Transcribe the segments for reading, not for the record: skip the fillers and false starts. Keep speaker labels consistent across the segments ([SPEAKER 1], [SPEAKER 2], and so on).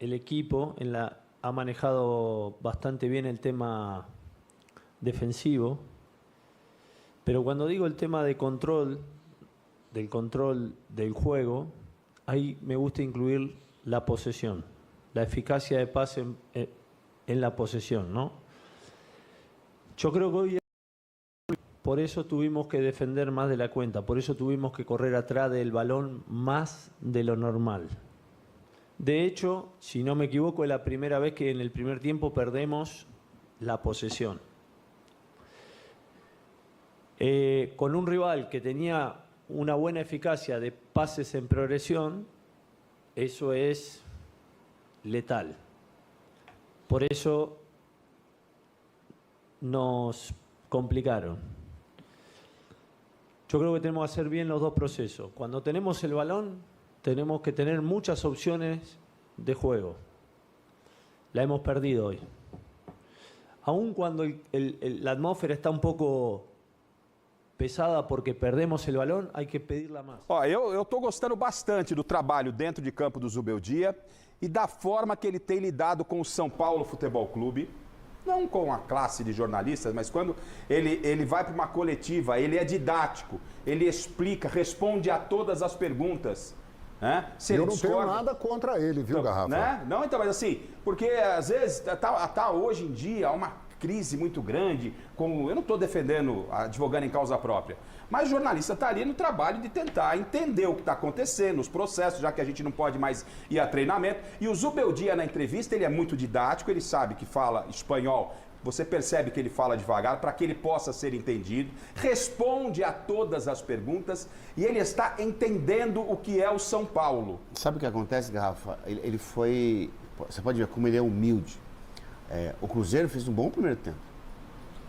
[SPEAKER 1] el equipo ha manejado bastante bien el tema defensivo, pero cuando digo el tema de control del juego, ahí me gusta incluir la posesión, la eficacia de pase en la posesión, ¿no? Yo creo que hoy por eso tuvimos que defender más de la cuenta, por eso tuvimos que correr atrás del balón más de lo normal. De hecho, si no me equivoco, es la primera vez que en el primer tiempo perdemos la posesión. Con un rival que tenía una buena eficacia de pases en progresión, eso es letal. Por eso nos complicaron. Yo creo que tenemos que hacer bien los dos procesos. Cuando tenemos el balón, tenemos que tener muchas opciones de juego. La hemos perdido hoy. Aun cuando la atmósfera está un poco pesada porque perdemos el balão, hay que pedirla mais.
[SPEAKER 2] Ó, eu estou gostando bastante do trabalho dentro de campo do Zubeldia e da forma que ele tem lidado com o São Paulo Futebol Clube. Não com a classe de jornalistas, mas quando ele vai para uma coletiva, ele é didático, ele explica, responde a todas as perguntas. Né?
[SPEAKER 3] Eu não tenho nada contra ele, viu,
[SPEAKER 2] então,
[SPEAKER 3] Garrafa?
[SPEAKER 2] Né? Não, então, mas assim, porque às vezes tá hoje em dia uma crise muito grande, eu não estou defendendo, advogando em causa própria, mas o jornalista está ali no trabalho de tentar entender o que está acontecendo, os processos, já que a gente não pode mais ir a treinamento. E o Zubeldia, na entrevista, ele é muito didático, ele sabe que fala espanhol, você percebe que ele fala devagar para que ele possa ser entendido, responde a todas as perguntas e ele está entendendo o que é o São Paulo.
[SPEAKER 4] Sabe o que acontece, Garrafa? Ele foi... Você pode ver como ele é humilde. O Cruzeiro fez um bom primeiro tempo.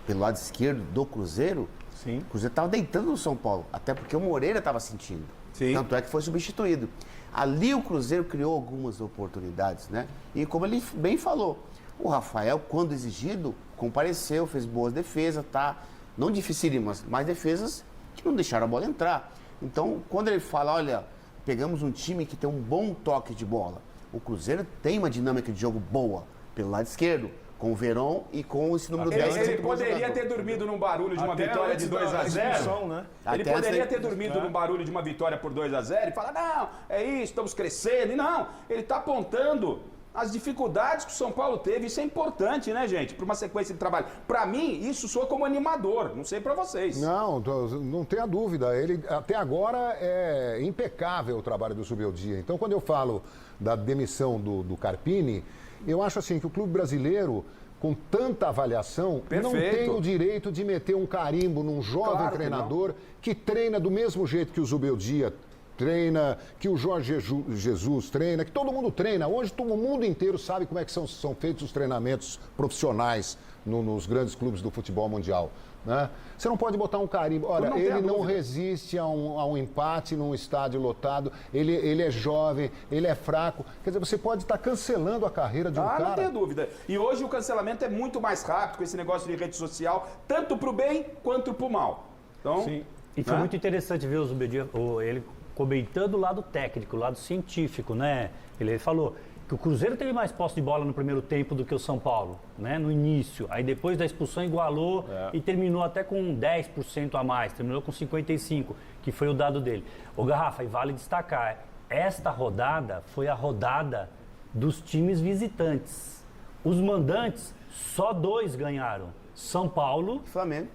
[SPEAKER 4] Pelo lado esquerdo do Cruzeiro, sim, o Cruzeiro estava deitando no São Paulo, até porque o Moreira estava sentindo. Sim. Tanto é que foi substituído. Ali o Cruzeiro criou algumas oportunidades, né? E como ele bem falou, o Rafael, quando exigido, compareceu, fez boas defesas, tá? Não dificílimas, mas defesas que não deixaram a bola entrar. Então, quando ele fala, olha, pegamos um time que tem um bom toque de bola. O Cruzeiro tem uma dinâmica de jogo boa pelo lado esquerdo, com o Verón e com esse número 10.
[SPEAKER 2] Ele poderia ter dormido num barulho de uma vitória de 2-0. Né? Ele poderia ter dormido num barulho de uma vitória por 2-0 e falar, não, é isso, estamos crescendo. E não, ele está apontando as dificuldades que o São Paulo teve. Isso é importante, né, gente? Para uma sequência de trabalho. Para mim, isso soa como animador. Não sei para vocês.
[SPEAKER 3] Não tenha dúvida. Ele, até agora, é impecável o trabalho do Zubeldia. Então, quando eu falo da demissão do Carpini, eu acho assim que o clube brasileiro, com tanta avaliação, não tem o direito de meter um carimbo num jovem treinador que treina do mesmo jeito que o Zubeldia treina, que o Jorge Jesus treina, que todo mundo treina. Hoje todo mundo inteiro sabe como é que são feitos os treinamentos profissionais nos grandes clubes do futebol mundial. Né? Você não pode botar um carimbo. Olha, ele não resiste a um empate num estádio lotado, ele é jovem, ele é fraco. Quer dizer, você pode estar cancelando a carreira de um cara.
[SPEAKER 2] Não tenho dúvida. E hoje o cancelamento é muito mais rápido com esse negócio de rede social, tanto para o bem quanto para o mal. Então,
[SPEAKER 5] sim. E foi muito interessante ver o Zubeldia, ele comentando o lado técnico, o lado científico, né? Ele falou que o Cruzeiro teve mais posse de bola no primeiro tempo do que o São Paulo, né? No início. Aí depois da expulsão igualou e terminou até com 10% a mais, terminou com 55%, que foi o dado dele. Ô Garrafa, e vale destacar, esta rodada foi a rodada dos times visitantes. Os mandantes, só 2 ganharam. São Paulo...
[SPEAKER 4] Flamengo.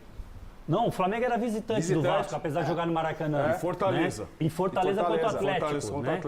[SPEAKER 5] Não, o Flamengo era visitante do Vasco, apesar de jogar no Maracanã.
[SPEAKER 6] Em Fortaleza.
[SPEAKER 5] Né? Em Fortaleza contra o Atlético. Né?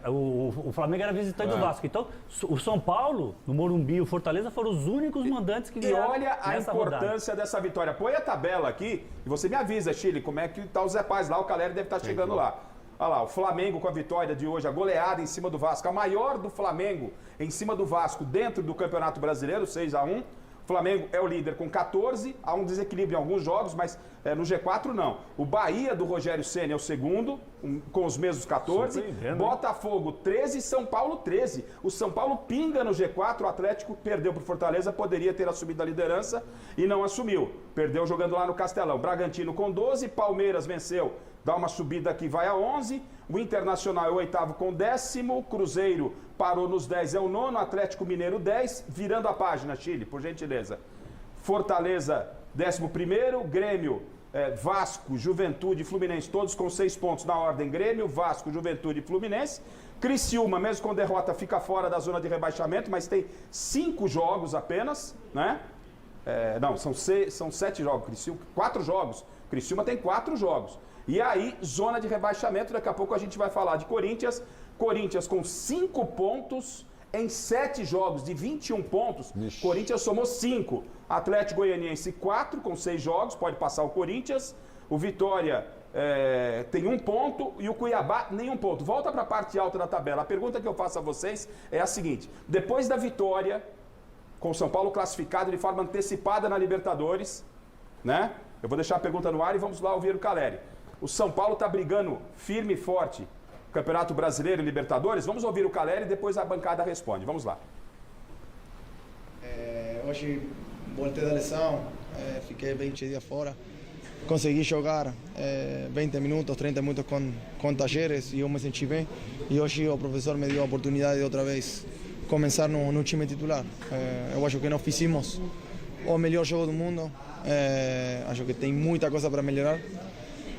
[SPEAKER 5] O Flamengo era visitante do Vasco. Então, o São Paulo, no Morumbi e o Fortaleza foram os únicos mandantes que ganharam.
[SPEAKER 2] E olha a importância dessa vitória. Põe a tabela aqui e você me avisa, Chile, como é que tá o Zé Paz lá. O Caleri deve estar chegando lá. Olha lá, o Flamengo com a vitória de hoje, a goleada em cima do Vasco. A maior do Flamengo em cima do Vasco dentro do Campeonato Brasileiro, 6-1. O Flamengo é o líder com 14, há um desequilíbrio em alguns jogos, mas no G4 não. O Bahia do Rogério Ceni é o segundo, com os mesmos 14. Botafogo 13, São Paulo 13. O São Paulo pinga no G4, o Atlético perdeu para o Fortaleza, poderia ter assumido a liderança e não assumiu. Perdeu jogando lá no Castelão. Bragantino com 12, Palmeiras venceu, dá uma subida aqui, vai a 11. O Internacional é o 8º com 10º, Cruzeiro parou nos 10, é o nono, Atlético Mineiro 10, virando a página, Chile, por gentileza. Fortaleza, 11º, Grêmio, Vasco, Juventude e Fluminense, todos com 6 pontos na ordem, Grêmio, Vasco, Juventude e Fluminense. Criciúma, mesmo com derrota, fica fora da zona de rebaixamento, mas tem 5 jogos apenas, né? Não, são 7 jogos, Criciúma, 4 jogos. Criciúma tem 4 jogos. E aí, zona de rebaixamento, daqui a pouco a gente vai falar de Corinthians. Corinthians com 5 pontos em 7 jogos, de 21 pontos.
[SPEAKER 3] Ixi.
[SPEAKER 2] Corinthians somou 5. Atlético Goianiense 4 com 6 jogos, pode passar o Corinthians. O Vitória tem 1 ponto e o Cuiabá nenhum ponto. Volta para a parte alta da tabela. A pergunta que eu faço a vocês é a seguinte: depois da vitória, com o São Paulo classificado de forma antecipada na Libertadores, né? Eu vou deixar a pergunta no ar e vamos lá ouvir o Caleri. O São Paulo está brigando firme e forte no Campeonato Brasileiro e Libertadores. Vamos ouvir o Caleri e depois a bancada responde. Vamos lá.
[SPEAKER 6] Hoje voltei da lesão, fiquei 20 dias fora. Consegui jogar 20 minutos, 30 minutos com Talleres e eu me senti bem. E hoje o professor me deu a oportunidade de outra vez começar no time titular. Eu acho que nós fizemos o melhor jogo do mundo. Acho que tem muita coisa para melhorar.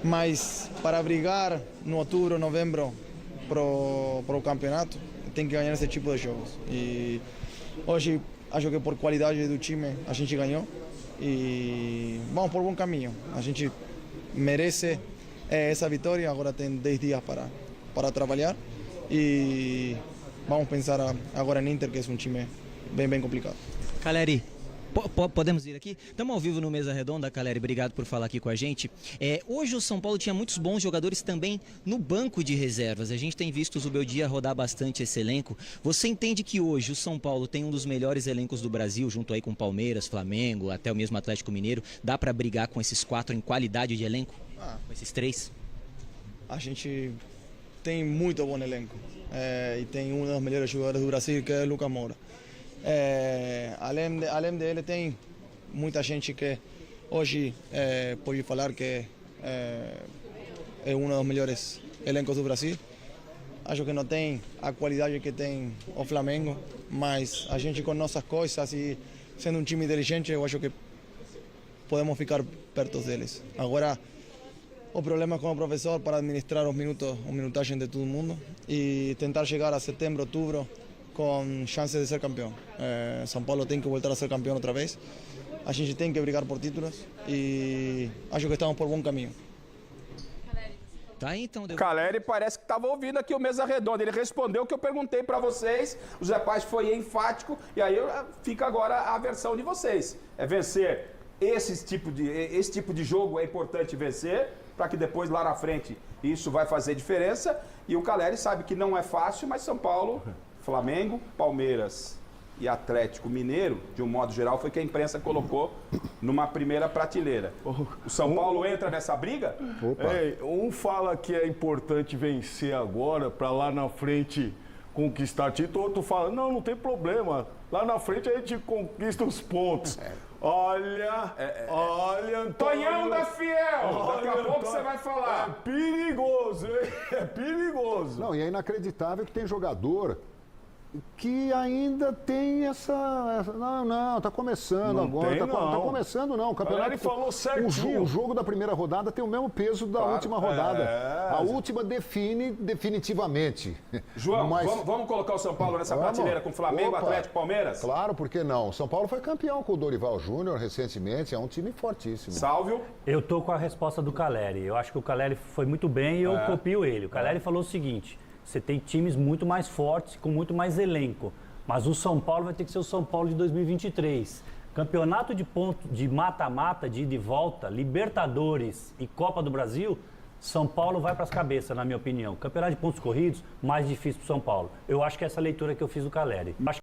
[SPEAKER 6] Mas para brigar no outubro, novembro para o campeonato, tem que ganhar esse tipo de jogos. E hoje acho que por qualidade do time a gente ganhou e vamos por bom caminho. A gente merece essa vitória. Agora tem 10 dias para trabalhar e vamos pensar agora em Inter, que é um time bem complicado.
[SPEAKER 7] Caleri, podemos ir aqui? Estamos ao vivo no Mesa Redonda, Caleri, obrigado por falar aqui com a gente. Hoje o São Paulo tinha muitos bons jogadores também no banco de reservas. A gente tem visto o Zubeldia rodar bastante esse elenco. Você entende que hoje o São Paulo tem um dos melhores elencos do Brasil, junto aí com Palmeiras, Flamengo, até o mesmo Atlético Mineiro? Dá para brigar com esses 4 em qualidade de elenco? Com esses 3?
[SPEAKER 6] A gente tem muito bom elenco e tem um dos melhores jogadores do Brasil, que é o Lucas Moura. Além dele, tem muita gente que hoje pode falar que é um dos melhores elencos do Brasil. Acho que não tem a qualidade que tem o Flamengo, mas a gente com nossas coisas e sendo um time inteligente, eu acho que podemos ficar perto deles. Agora, o problema é com o professor para administrar os minutos, a minutagem de todo mundo e tentar chegar a setembro, outubro, com chances de ser campeão. São Paulo tem que voltar a ser campeão outra vez. A gente tem que brigar por títulos e acho que estamos por bom caminho.
[SPEAKER 7] Tá aí, então.
[SPEAKER 2] Caleri parece que estava ouvindo aqui o Mesa Redonda. Ele respondeu o que eu perguntei para vocês. O Zé Paz foi enfático e aí fica agora a versão de vocês. É vencer esse tipo de jogo, é importante vencer, para que depois lá na frente isso vai fazer diferença. E o Caleri sabe que não é fácil, mas São Paulo, Flamengo, Palmeiras e Atlético Mineiro, de um modo geral, foi que a imprensa colocou numa primeira prateleira. O São Paulo entra nessa briga?
[SPEAKER 8] Um fala que é importante vencer agora para lá na frente conquistar título, outro fala, não tem problema, lá na frente a gente conquista os pontos. Olha, Antônio.
[SPEAKER 2] Tonhão da Fiel! Daqui a pouco você vai falar.
[SPEAKER 8] É perigoso, hein? É perigoso.
[SPEAKER 3] Não, e é inacreditável que tem jogador que ainda tem essa não, tá começando
[SPEAKER 8] não
[SPEAKER 3] agora,
[SPEAKER 8] tem,
[SPEAKER 3] tá começando não, o campeonato.
[SPEAKER 8] Ele falou certinho.
[SPEAKER 3] O jogo da primeira rodada tem o mesmo peso da última rodada. A última define definitivamente.
[SPEAKER 2] João, vamos colocar o São Paulo nessa prateleira com Flamengo, Atlético, Palmeiras?
[SPEAKER 3] Claro, por que não? São Paulo foi campeão com o Dorival Júnior recentemente, é um time fortíssimo.
[SPEAKER 2] Sálvio?
[SPEAKER 5] Eu tô com a resposta do Caleri. Eu acho que o Caleri foi muito bem e eu copio ele. O Caleri falou o seguinte: você tem times muito mais fortes, com muito mais elenco. Mas o São Paulo vai ter que ser o São Paulo de 2023. Campeonato de ponto de mata-mata, de ida e volta, Libertadores e Copa do Brasil, São Paulo vai para as cabeças, na minha opinião. Campeonato de pontos corridos, mais difícil para o São Paulo. Eu acho que é essa leitura que eu fiz do Caleri.